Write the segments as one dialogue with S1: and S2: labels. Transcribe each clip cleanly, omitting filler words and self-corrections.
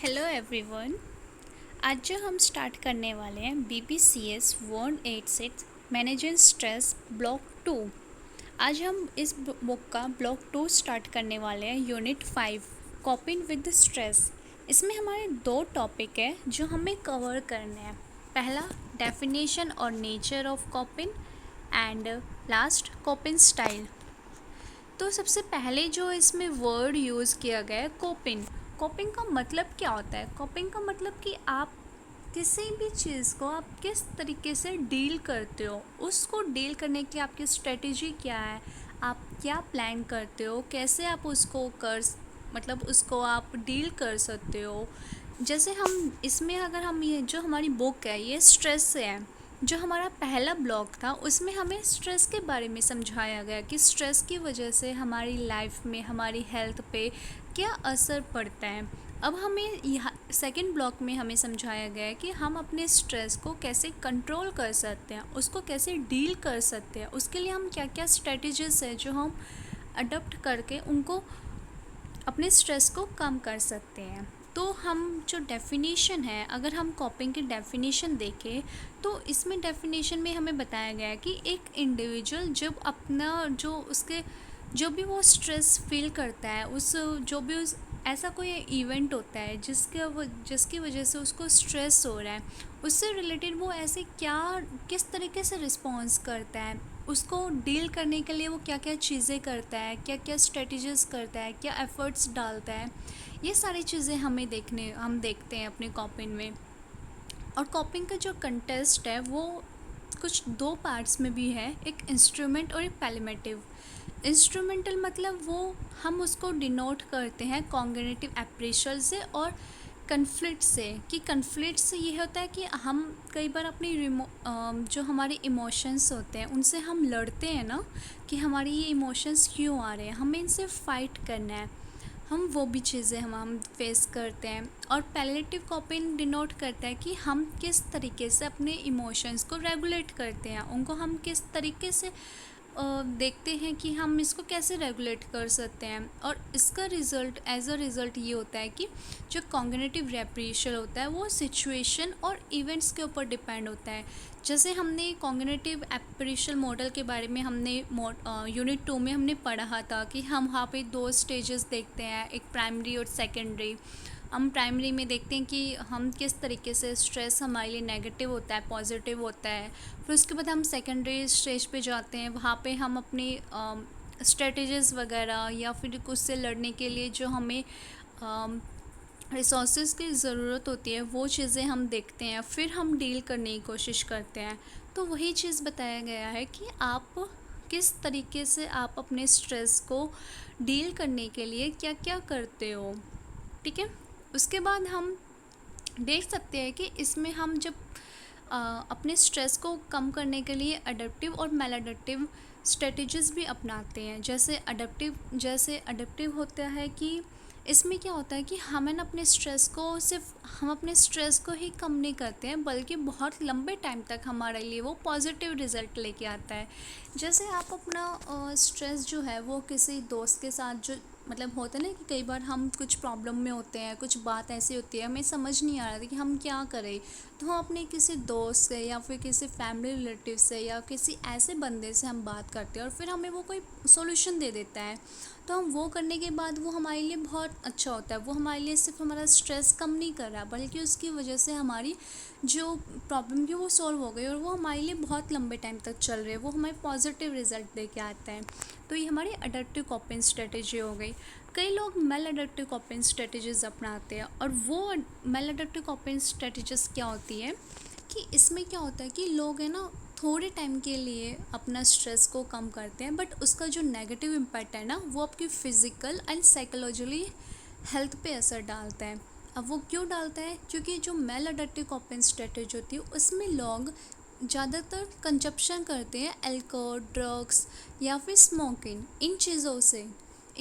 S1: Hello everyone. आज जो हम स्टार्ट करने वाले हैं BPCS 186 मैनेजिंग स्ट्रेस ब्लॉक 2। आज हम इस बुक का ब्लॉक 2 स्टार्ट करने वाले हैं, यूनिट 5 कॉपिंग विद स्ट्रेस। इसमें हमारे दो टॉपिक है जो हमें कवर करने हैं। पहला डेफिनेशन और nature of कॉपिंग and last कॉपिंग style. तो सबसे पहले जो इसमें वर्ड यूज़ किया गया है कोपिंग। कोपिंग का मतलब क्या होता है? कोपिंग का मतलब कि आप किसी भी चीज़ को आप किस तरीके से डील करते हो, उसको डील करने की आपकी स्ट्रेटजी क्या है, आप क्या प्लान करते हो, कैसे आप उसको मतलब उसको आप डील कर सकते हो। जैसे हम इसमें अगर हम ये जो हमारी बुक है ये स्ट्रेस से है, जो हमारा पहला ब्लॉग था उसमें हमें स्ट्रेस के बारे में समझाया गया कि स्ट्रेस की वजह से हमारी लाइफ में हमारी हेल्थ पे क्या असर पड़ता है। अब हमें यहाँ सेकंड ब्लॉक में हमें समझाया गया है कि हम अपने स्ट्रेस को कैसे कंट्रोल कर सकते हैं, उसको कैसे डील कर सकते हैं, उसके लिए हम क्या क्या स्ट्रेटजीज है जो हम अडॉप्ट करके उनको अपने स्ट्रेस को कम कर सकते हैं। तो हम जो डेफिनेशन है, अगर हम कॉपिंग की डेफिनेशन देखें तो इसमें डेफिनेशन में हमें बताया गया है कि एक इंडिविजुअल जब अपना जो उसके जो भी वो स्ट्रेस फील करता है, उस जो भी उस ऐसा कोई इवेंट होता है जिसकी वजह से उसको स्ट्रेस हो रहा है, उससे रिलेटेड वो ऐसे क्या किस तरीके से रिस्पॉन्स करता है, उसको डील करने के लिए वो क्या क्या चीज़ें करता है, क्या क्या स्ट्रेटजीज करता है, क्या एफ़र्ट्स डालता है, ये सारी चीज़ें हम देखते हैं अपने कॉपिंग में। और कॉपिंग का जो कंटेस्ट है वो कुछ दो पार्ट्स में भी है, एक इंस्ट्रूमेंट और एक पैलिमेटिव। इंस्ट्रूमेंटल मतलब वो हम उसको डिनोट करते हैं कॉग्निटिव अप्रेशल से और कन्फ्लिक्ट से। कि कन्फ्लिक्ट से ये होता है कि हम कई बार अपनी जो हमारे इमोशंस होते हैं उनसे हम लड़ते हैं ना, कि हमारी ये इमोशंस क्यों आ रहे हैं, हमें इनसे फ़ाइट करना है, हम वो भी चीज़ें हम फेस करते हैं। और पैलेटिव कॉपिंग डिनोट करता है कि हम किस तरीके से अपने इमोशंस को रेगुलेट करते हैं, उनको हम किस तरीके से देखते हैं कि हम इसको कैसे रेगुलेट कर सकते हैं। और इसका रिज़ल्ट एज अ रिज़ल्ट ये होता है कि जो कॉग्निटिव रेप्रेशन होता है वो सिचुएशन और इवेंट्स के ऊपर डिपेंड होता है। जैसे हमने कॉग्निटिव एप्रेशल मॉडल के बारे में हमने यूनिट 2 में हमने पढ़ा था कि हम वहाँ पे दो स्टेजेस देखते हैं, एक प्राइमरी और सेकेंडरी। हम प्राइमरी में देखते हैं कि हम किस तरीके से स्ट्रेस हमारे लिए नेगेटिव होता है, पॉजिटिव होता है। फिर उसके बाद हम सेकेंडरी स्टेज पे जाते हैं, वहाँ पे हम अपनी स्ट्रेटजीज़ वगैरह या फिर उससे लड़ने के लिए जो हमें रिसोर्सेज की ज़रूरत होती है वो चीज़ें हम देखते हैं, फिर हम डील करने की कोशिश करते हैं। तो वही चीज़ बताया गया है कि आप किस तरीके से आप अपने स्ट्रेस को डील करने के लिए क्या क्या करते हो। ठीक है। उसके बाद हम देख सकते हैं कि इसमें हम जब अपने स्ट्रेस को कम करने के लिए अडेप्टिव और मेल अडेप्टिव स्ट्रेटजीज़ भी अपनाते हैं। जैसे अडेप्टिव होता है कि इसमें क्या होता है कि हमें ना अपने स्ट्रेस को सिर्फ हम अपने स्ट्रेस को ही कम नहीं करते हैं, बल्कि बहुत लंबे टाइम तक हमारे लिए वो पॉजिटिव रिज़ल्ट लेके आता है। जैसे आप अपना स्ट्रेस जो है वो किसी दोस्त के साथ जो मतलब होता है ना कि कई बार हम कुछ प्रॉब्लम में होते हैं, कुछ बात ऐसी होती है हमें समझ नहीं आ रहा था कि हम क्या करें, तो हम अपने किसी दोस्त से या फिर किसी फैमिली रिलेटिव से या किसी ऐसे बंदे से हम बात करते हैं और फिर हमें वो कोई सोल्यूशन दे देता है। तो हम वो करने के बाद वो हमारे लिए बहुत अच्छा होता है, वो हमारे लिए सिर्फ हमारा स्ट्रेस कम नहीं कर रहा बल्कि उसकी वजह से हमारी जो प्रॉब्लम थी वो सॉल्व हो गई और वो हमारे लिए बहुत लंबे टाइम तक चल रही है, वो हमें पॉजिटिव रिजल्ट दे के आता है। तो ये हमारी अडेप्टिव कॉपिंग स्ट्रेटेजी हो गई। कई लोग मेल अडेप्टिव कॉपिंग स्ट्रेटजीज अपनाते हैं, और वो मेल अडेप्टिव कॉपिंग स्ट्रेटजीज क्या होती है कि इसमें क्या होता है कि लोग है ना थोड़े टाइम के लिए अपना स्ट्रेस को कम करते हैं, बट उसका जो नेगेटिव इम्पैक्ट है ना वो आपकी फ़िज़िकल एंड साइकोलॉजिकली हेल्थ पे असर डालता है। अब वो क्यों डालता है? क्योंकि जो मेल अडेप्टिव कॉपिंग स्ट्रेटजी होती है उसमें लोग ज़्यादातर कंजप्शन करते हैं अल्कोहल, ड्रग्स या फिर स्मोकिंग। इन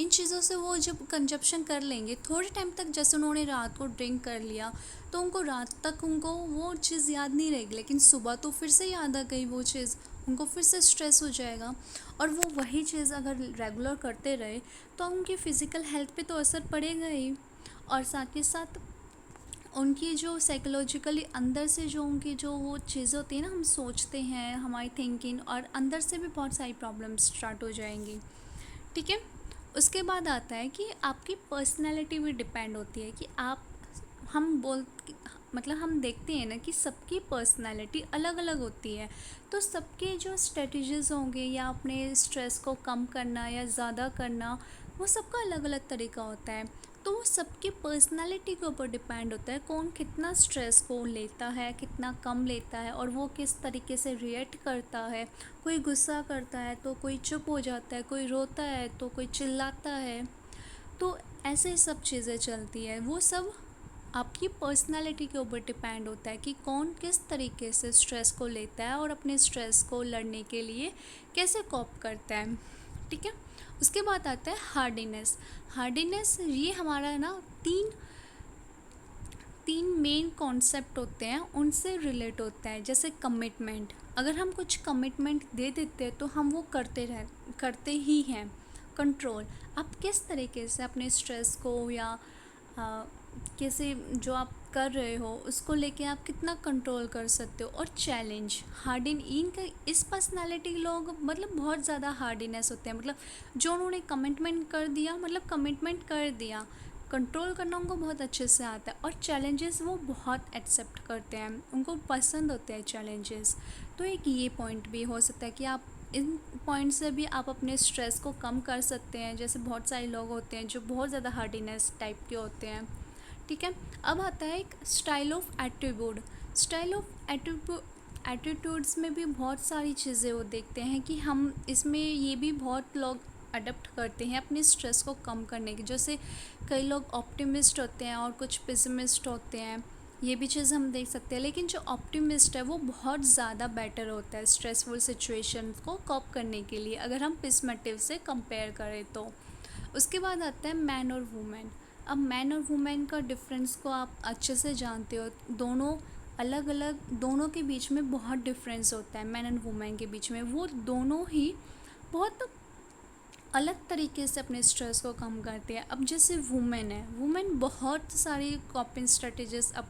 S1: चीज़ों से वो जब कंजप्शन कर लेंगे थोड़े टाइम तक, जैसे उन्होंने रात को ड्रिंक कर लिया तो उनको रात तक उनको वो चीज़ याद नहीं रहेगी, लेकिन सुबह तो फिर से याद आ गई वो चीज़, उनको फिर से स्ट्रेस हो जाएगा। और वो वही चीज़ अगर रेगुलर करते रहे तो उनकी फ़िज़िकल हेल्थ पे तो असर पड़ेगा ही, और साथ ही साथ उनकी जो साइकोलॉजिकली अंदर से जो उनकी जो वो चीज़ें होती है ना, हम सोचते हैं, हमारी थिंकिंग, और अंदर से भी बहुत सारी प्रॉब्लम्स स्टार्ट हो जाएंगी। ठीक है। उसके बाद आता है कि आपकी पर्सनैलिटी भी डिपेंड होती है कि आप, हम बोल मतलब हम देखते हैं ना कि सबकी पर्सनैलिटी अलग अलग होती है। तो सबके जो स्ट्रेटजीज़ होंगे या अपने स्ट्रेस को कम करना या ज़्यादा करना, वो सबका अलग अलग तरीका होता है। तो वो सबकी पर्सनैलिटी के ऊपर डिपेंड होता है कौन कितना स्ट्रेस को लेता है, कितना कम लेता है, और वो किस तरीके से रिएक्ट करता है। कोई गुस्सा करता है तो कोई चुप हो जाता है, कोई रोता है तो कोई चिल्लाता है। तो ऐसे सब चीज़ें चलती है, वो सब आपकी पर्सनालिटी के ऊपर डिपेंड होता है कि कौन किस तरीके से स्ट्रेस को लेता है और अपने स्ट्रेस को लड़ने के लिए कैसे कॉप करता है। ठीक है। उसके बाद आता है हार्डीनेस। हार्डीनेस ये हमारा ना तीन तीन मेन कॉन्सेप्ट होते हैं, उनसे रिलेट होता है। जैसे कमिटमेंट, अगर हम कुछ कमिटमेंट दे देते हैं तो हम वो करते ही हैं। कंट्रोल, आप किस तरीके से अपने स्ट्रेस को या कैसे जो आप कर रहे हो उसको लेके आप कितना कंट्रोल कर सकते हो। और चैलेंज, हार्डिन इनका इस पर्सनालिटी लोग मतलब बहुत ज़्यादा हार्डीनेस होते हैं, मतलब जो उन्होंने कमिटमेंट कर दिया, मतलब कमिटमेंट कर दिया, कंट्रोल करना उनको बहुत अच्छे से आता है। और चैलेंजेस वो बहुत एक्सेप्ट करते हैं, उनको पसंद होते हैं चैलेंजेस। तो एक ये पॉइंट भी हो सकता है कि आप इन पॉइंट से भी आप अपने स्ट्रेस को कम कर सकते हैं। जैसे बहुत सारे लोग होते हैं जो बहुत ज़्यादा हार्डीनेस टाइप के होते हैं। ठीक है। अब आता है एक style of attitude. Style of attitudes में भी बहुत सारी चीज़ें वो देखते हैं कि हम इसमें ये भी बहुत लोग अडप्ट करते हैं अपने स्ट्रेस को कम करने की। जैसे कई लोग ऑप्टिमिस्ट होते हैं और कुछ पेसिमिस्ट होते हैं, ये भी चीज़ हम देख सकते हैं। लेकिन जो ऑप्टिमिस्ट है वो बहुत ज़्यादा बेटर होता है स्ट्रेसफुल सिचुएशन को कॉप करने के लिए, अगर हम पेसिमिस्टिव से कंपेयर करें तो। उसके बाद आता है मैन और वुमेन। अब मैन और वुमेन का डिफरेंस को आप अच्छे से जानते हो, दोनों अलग अलग, दोनों के बीच में बहुत डिफरेंस होता है। मैन एंड वुमेन के बीच में वो दोनों ही बहुत अलग तरीके से अपने स्ट्रेस को कम करती है। अब जैसे वुमेन है, वुमेन बहुत सारी कॉपिंग स्ट्रेटजीज अब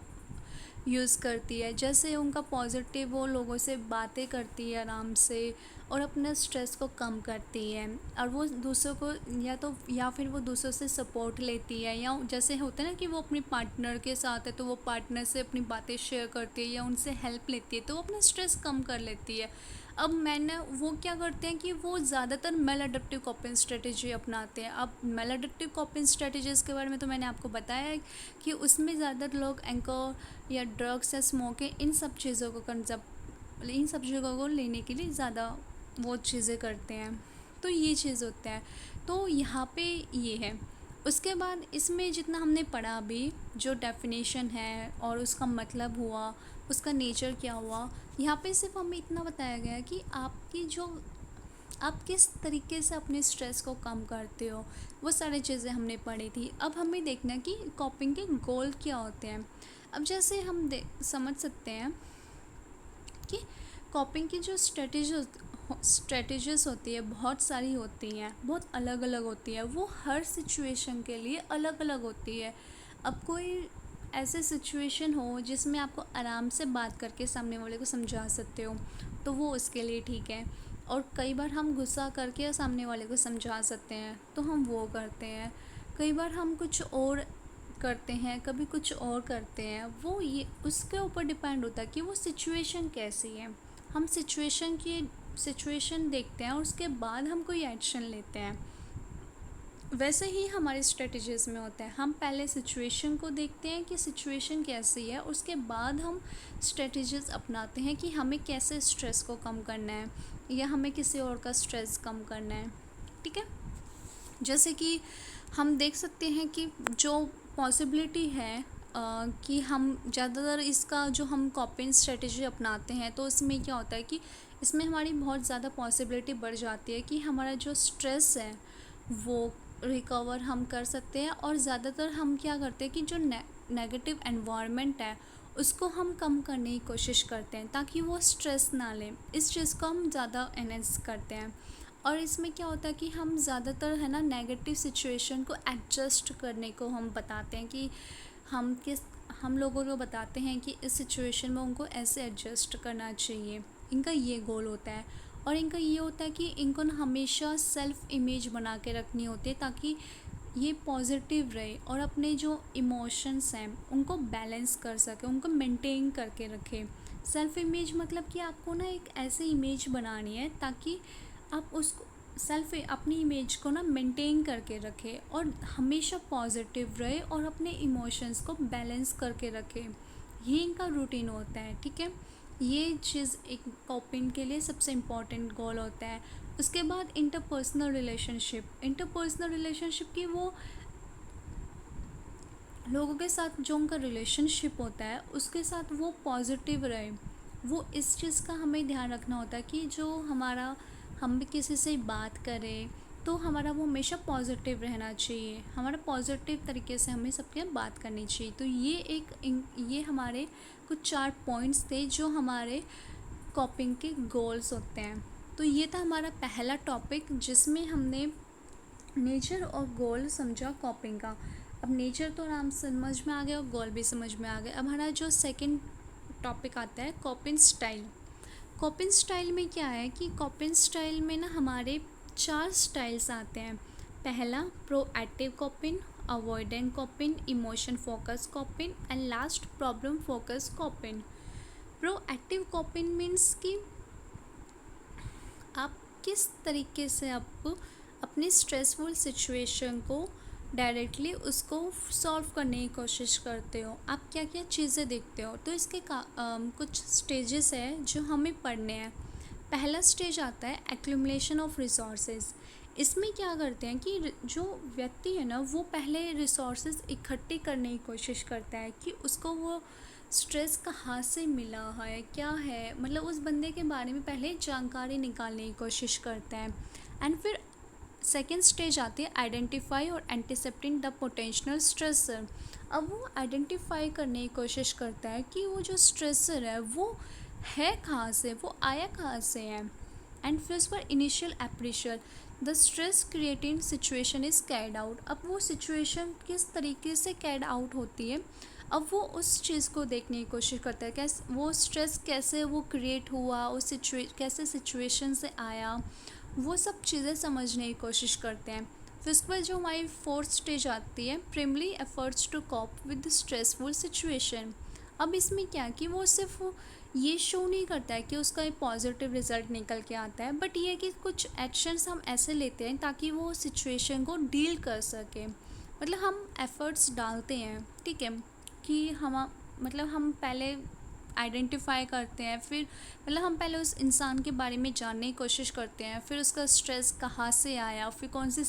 S1: यूज़ करती है। जैसे उनका पॉजिटिव, वो लोगों से बातें करती है आराम से और अपने स्ट्रेस को कम करती है। और वो दूसरों को या फिर वो दूसरों से सपोर्ट लेती है, या जैसे होता है ना कि वो अपनी पार्टनर के साथ है तो वो पार्टनर से अपनी बातें शेयर करती है या उनसे हेल्प लेती है तो वो अपना स्ट्रेस कम कर लेती है। अब मैंने वो क्या करते हैं कि वो ज़्यादातर मेल अडेप्टिव कॉपिंग स्ट्रेटजी अपनाते हैं। अब मेल अडेप्टिव कॉपिंग स्ट्रेटजीज़ के बारे में तो मैंने आपको बताया है कि उसमें ज़्यादातर लोग एंकर या ड्रग्स या स्मोकिंग, इन सब चीज़ों को लेने के लिए ज़्यादा वो चीज़ें करते हैं। तो ये चीज़ होता है। तो यहाँ पे ये है। उसके बाद इसमें जितना हमने पढ़ा अभी, जो डेफिनेशन है और उसका मतलब हुआ, उसका नेचर क्या हुआ, यहाँ पे सिर्फ हमें इतना बताया गया कि आप किस तरीके से अपने स्ट्रेस को कम करते हो, वो सारी चीज़ें हमने पढ़ी थी। अब हमें देखना कि कॉपिंग के गोल क्या होते हैं। अब जैसे हम समझ सकते हैं कि कॉपिंग की जो स्ट्रेटजीज होती है बहुत सारी होती हैं, बहुत अलग अलग होती है, वो हर सिचुएशन के लिए अलग अलग होती है। अब कोई ऐसे सिचुएशन हो जिसमें आपको आराम से बात करके सामने वाले को समझा सकते हो तो वो उसके लिए ठीक है। और कई बार हम गुस्सा करके सामने वाले को समझा सकते हैं तो हम वो करते हैं। कई बार हम कुछ और करते हैं, कभी कुछ और करते हैं, वो ये उसके ऊपर डिपेंड होता है कि वो सिचुएशन कैसी है। हम सिचुएशन देखते हैं और उसके बाद हम कोई एक्शन लेते हैं। वैसे ही हमारी स्ट्रेटजीज में होता है, हम पहले सिचुएशन को देखते हैं कि सिचुएशन कैसी है, उसके बाद हम स्ट्रेटजीज अपनाते हैं कि हमें कैसे स्ट्रेस को कम करना है या हमें किसी और का स्ट्रेस कम करना है। ठीक है। जैसे कि हम देख सकते हैं कि जो पॉसिबिलिटी है कि हम ज़्यादातर इसका जो हम कॉपिंग स्ट्रेटजी अपनाते हैं तो इसमें क्या होता है कि इसमें हमारी बहुत ज़्यादा पॉसिबिलिटी बढ़ जाती है कि हमारा जो स्ट्रेस है वो रिकवर हम कर सकते हैं। और ज़्यादातर हम क्या करते हैं कि जो नेगेटिव एनवायरनमेंट है उसको हम कम करने की कोशिश करते हैं ताकि वो स्ट्रेस ना लें। इस चीज़ को हम ज़्यादा एनहेंस करते हैं। और इसमें क्या होता है कि हम ज़्यादातर है ना नेगेटिव सिचुएशन को एडजस्ट करने को हम बताते हैं कि हम लोगों को बताते हैं कि इस सिचुएशन में उनको ऐसे एडजस्ट करना चाहिए। इनका ये गोल होता है। और इनका ये होता है कि इनको ना हमेशा सेल्फ इमेज बना के रखनी होती है ताकि ये पॉजिटिव रहे और अपने जो इमोशंस हैं उनको बैलेंस कर सके, उनको मेंटेन करके रखे। सेल्फ इमेज मतलब कि आपको ना एक ऐसी इमेज बनानी है ताकि आप उसको अपनी इमेज को ना मेंटेन करके रखे और हमेशा पॉजिटिव रहे और अपने इमोशंस को बैलेंस करके रखे। ये इनका रूटीन होता है, ठीक है। ये चीज़ एक कॉपिंग के लिए सबसे इम्पॉर्टेंट गोल होता है। उसके बाद इंटरपर्सनल रिलेशनशिप की वो लोगों के साथ जो उनका रिलेशनशिप होता है उसके साथ वो पॉजिटिव रहे। वो इस चीज़ का हमें ध्यान रखना होता है कि जो हम भी किसी से बात करें तो हमारा वो हमेशा पॉजिटिव रहना चाहिए, हमारा पॉजिटिव तरीके से हमें सबके बात करनी चाहिए। तो ये हमारे कुछ 4 पॉइंट्स थे जो हमारे कॉपिंग के गोल्स होते हैं। तो ये था हमारा पहला टॉपिक जिसमें हमने नेचर और गोल समझा कॉपिंग का। अब नेचर तो नाम समझ में आ गया और गोल भी समझ में आ गया। अब हमारा जो सेकंड टॉपिक आता है कॉपिंग स्टाइल। कॉपिंग स्टाइल में क्या है कि कॉपिंग स्टाइल में ना हमारे 4 स्टाइल्स आते हैं। पहला proactive कॉपिंग, avoidant कॉपिंग, emotion focus कॉपिंग and last problem focus कॉपिंग। Proactive कॉपिंग means कि आप किस तरीके से आप अपनी स्ट्रेसफुल सिचुएशन को डायरेक्टली उसको सॉल्व करने की कोशिश करते हो, आप क्या क्या चीज़ें देखते हो। तो इसके कुछ स्टेजेस है जो हमें पढ़ने हैं। पहला स्टेज आता है एक्यूमुलेशन ऑफ रिसोर्सेज। इसमें क्या करते हैं कि जो व्यक्ति है ना वो पहले रिसोर्सेज इकट्ठे करने की कोशिश करता है कि उसको वो स्ट्रेस कहाँ से मिला है, क्या है, मतलब उस बंदे के बारे में पहले जानकारी निकालने की कोशिश करता है। एंड फिर सेकेंड स्टेज आती है आइडेंटिफाई और एंटिसिपेटिंग द पोटेंशियल स्ट्रेसर। अब वो आइडेंटिफाई करने की कोशिश करता है कि वो जो स्ट्रेसर है वो है कहाँ से, वो आया कहाँ से है। एंड फिर उस पर initial appraisal the stress creating situation is carried out. अब वो सिचुएशन किस तरीके से कैर्ड आउट होती है, अब वो उस चीज़ को देखने की कोशिश करता है कैसे वो स्ट्रेस कैसे वो क्रिएट हुआ, उस कैसे सिचुएशन से आया, वो सब चीज़ें समझने की कोशिश करते हैं। फिर उसके बाद जो हमारी फोर्थ स्टेज आती है primary efforts to cope with stressful situation. अब इसमें क्या कि वो सिर्फ ये शो नहीं करता है कि उसका एक पॉजिटिव रिजल्ट निकल के आता है, बट ये कि कुछ एक्शंस हम ऐसे लेते हैं ताकि वो सिचुएशन को डील कर सके। मतलब हम एफ़र्ट्स डालते हैं, ठीक है, कि हम पहले आइडेंटिफाई करते हैं, फिर हम पहले उस इंसान के बारे में जानने की कोशिश करते हैं, फिर उसका स्ट्रेस कहाँ से आया, फिर कौन सी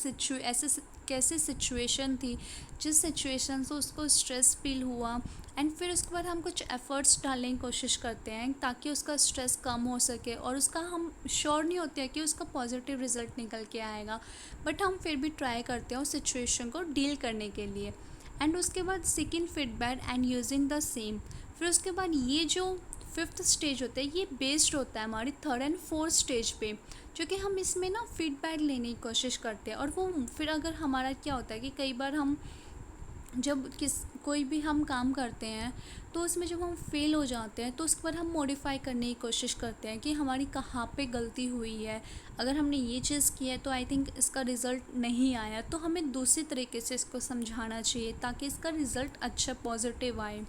S1: कैसी सिचुएशन थी जिस सिचुएशन से उसको स्ट्रेस फील हुआ। एंड फिर उसके बाद हम कुछ एफ़र्ट्स डालने की कोशिश करते हैं ताकि उसका स्ट्रेस कम हो सके और उसका हम श्योर नहीं होते हैं कि उसका पॉजिटिव रिज़ल्ट निकल के आएगा, बट हम फिर भी ट्राई करते हैं उस सिचुएशन को डील करने के लिए। एंड उसके बाद seeking feedback and using the same. फिर उसके बाद ये जो फिफ्थ स्टेज होता है ये बेस्ड होता है हमारी थर्ड एंड फोर्थ स्टेज पे, जो कि हम इसमें ना फीडबैक लेने की कोशिश करते हैं। और वो फिर अगर हमारा क्या होता है कि कई बार हम जब कोई भी हम काम करते हैं तो उसमें जब हम फेल हो जाते हैं तो उसके बाद हम मॉडिफाई करने की कोशिश करते हैं कि हमारी कहाँ पे गलती हुई है। अगर हमने ये चीज़ की है तो आई थिंक इसका रिज़ल्ट नहीं आया, तो हमें दूसरी तरीके से इसको समझाना चाहिए ताकि इसका रिज़ल्ट अच्छा पॉजिटिव आए।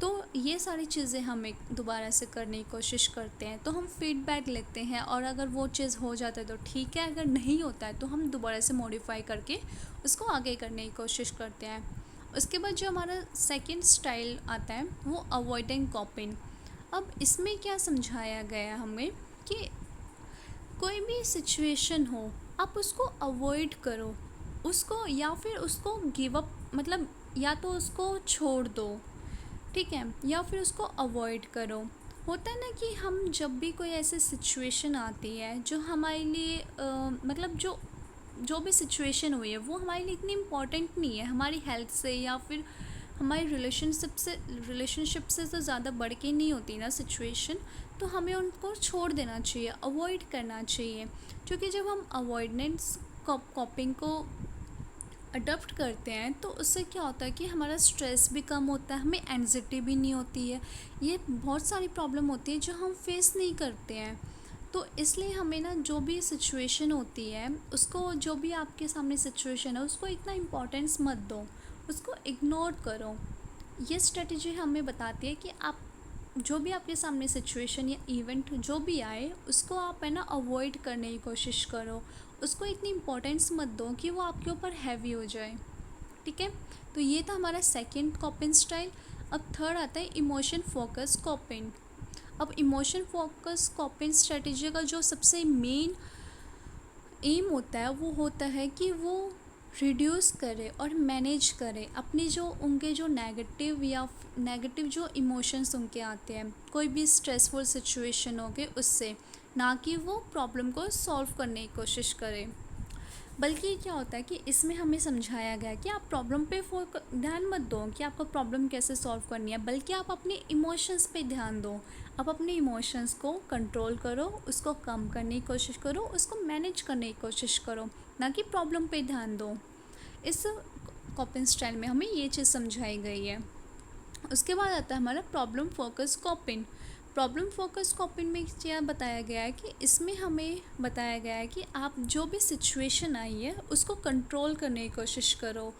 S1: तो ये सारी चीज़ें हम एक दोबारा से करने की कोशिश करते हैं। तो हम फीडबैक लेते हैं और अगर वो चीज़ हो जाता है तो ठीक है, अगर नहीं होता है तो हम दोबारा से मॉडिफाई करके उसको आगे करने की कोशिश करते हैं। उसके बाद जो हमारा सेकंड स्टाइल आता है वो अवॉइडेंट कॉपिंग। अब इसमें क्या समझाया गया हमें कि कोई भी सिचुएशन हो आप उसको अवॉइड करो, उसको या फिर उसको गिव अप, मतलब या तो उसको छोड़ दो, ठीक है, या फिर उसको अवॉइड करो। होता है ना कि हम जब भी कोई ऐसी सिचुएशन आती है जो हमारे लिए जो भी सिचुएशन हुई है वो हमारे लिए इतनी इम्पॉर्टेंट नहीं है, हमारी हेल्थ से या फिर हमारी रिलेशनशिप से तो ज़्यादा बढ़ के नहीं होती ना सिचुएशन, तो हमें उनको छोड़ देना चाहिए, अवॉइड करना चाहिए। क्योंकि जब हम अवॉइडेंस कॉपिंग को अडॉप्ट करते हैं तो उससे क्या होता है कि हमारा स्ट्रेस भी कम होता है, हमें एंग्जाइटी भी नहीं होती है। ये बहुत सारी प्रॉब्लम होती है जो हम फेस नहीं करते हैं। तो इसलिए हमें ना जो भी सिचुएशन होती है उसको, जो भी आपके सामने सिचुएशन है उसको इतना इम्पोर्टेंस मत दो, उसको इग्नोर करो। ये स्ट्रेटजी हमें बताती है कि आप जो भी आपके सामने सिचुएशन या इवेंट जो भी आए उसको आप है ना अवॉइड करने की कोशिश करो। उसको इतनी इम्पोर्टेंस मत दो कि वो आपके ऊपर हैवी हो जाए। ठीक है। तो ये था हमारा सेकंड कॉपिंग स्टाइल। अब थर्ड आता है इमोशन फोकस कॉपिंग। अब इमोशन फोकस कॉपिंग स्ट्रेटजी का जो सबसे मेन एम होता है वो होता है कि वो रिड्यूस करे और मैनेज करे अपनी जो उनके जो नेगेटिव जो इमोशंस उनके आते हैं कोई भी स्ट्रेसफुल सिचुएशन हो गए उससे, ना कि वो प्रॉब्लम को सॉल्व करने की कोशिश करे। बल्कि क्या होता है कि इसमें हमें समझाया गया है कि आप प्रॉब्लम पे ध्यान मत दो कि आपको प्रॉब्लम कैसे सॉल्व करनी है, बल्कि आप अपने इमोशंस पे ध्यान दो। आप अपने इमोशंस को कंट्रोल करो, उसको कम करने की कोशिश करो, उसको मैनेज करने की कोशिश करो, ना कि प्रॉब्लम पे ध्यान दो। इस कॉपिंग स्टाइल में हमें ये चीज़ समझाई गई है। उसके बाद आता है हमारा प्रॉब्लम फोकस कॉपिंग। प्रॉब्लम फोकस कॉपिंग में क्या बताया गया है कि इसमें हमें बताया गया है कि आप जो भी सिचुएशन आई है उसको कंट्रोल करने की कोशिश करो,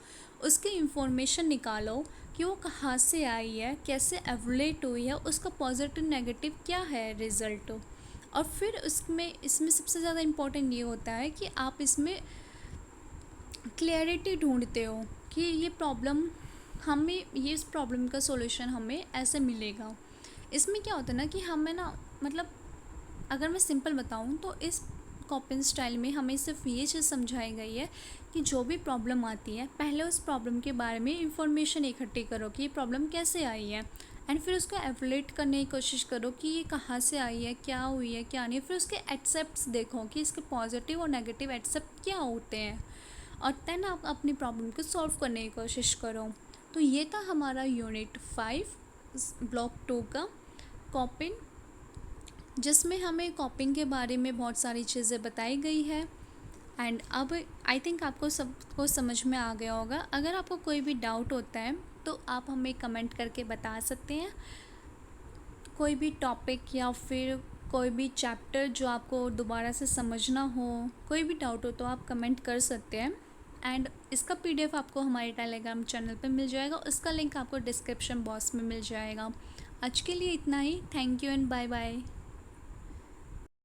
S1: उसकी इंफॉर्मेशन निकालो कि वो कहाँ से आई है, कैसे एवलेट हुई है, उसका पॉजिटिव नेगेटिव क्या है रिज़ल्ट। और फिर इसमें सबसे ज़्यादा इम्पोर्टेंट ये होता है कि आप इसमें क्लैरिटी ढूंढते हो कि ये प्रॉब्लम हमें, ये इस प्रॉब्लम का सॉल्यूशन हमें ऐसे मिलेगा। इसमें क्या होता है ना कि हमें ना, मतलब अगर मैं सिंपल बताऊँ तो इस कॉपिंग स्टाइल में हमें सिर्फ ये चीज़ समझाई गई है कि जो भी प्रॉब्लम आती है पहले उस प्रॉब्लम के बारे में इंफॉर्मेशन इकट्ठी करो कि ये प्रॉब्लम कैसे आई है, एंड फिर उसको एवलेट करने की कोशिश करो कि ये कहाँ से आई है, क्या हुई है, क्या नहीं। फिर उसके एक्सेप्ट्स देखो कि इसके पॉजिटिव और नेगेटिव एक्सेप्ट क्या होते हैं, और देन आप अपनी प्रॉब्लम को सॉल्व करने की कोशिश करो। तो ये था हमारा यूनिट 5 ब्लॉक 2 का कॉपिंग, जिसमें हमें कॉपिंग के बारे में बहुत सारी चीज़ें बताई गई है। एंड अब आई थिंक आपको सबको समझ में आ गया होगा। अगर आपको कोई भी डाउट होता है तो आप हमें कमेंट करके बता सकते हैं। कोई भी टॉपिक या फिर कोई भी चैप्टर जो आपको दोबारा से समझना हो, कोई भी डाउट हो तो आप कमेंट कर सकते हैं। एंड इसका पीडीएफ आपको हमारे टेलीग्राम चैनल पे मिल जाएगा, उसका लिंक आपको डिस्क्रिप्शन बॉक्स में मिल जाएगा। आज के लिए इतना ही। Thank you and bye bye.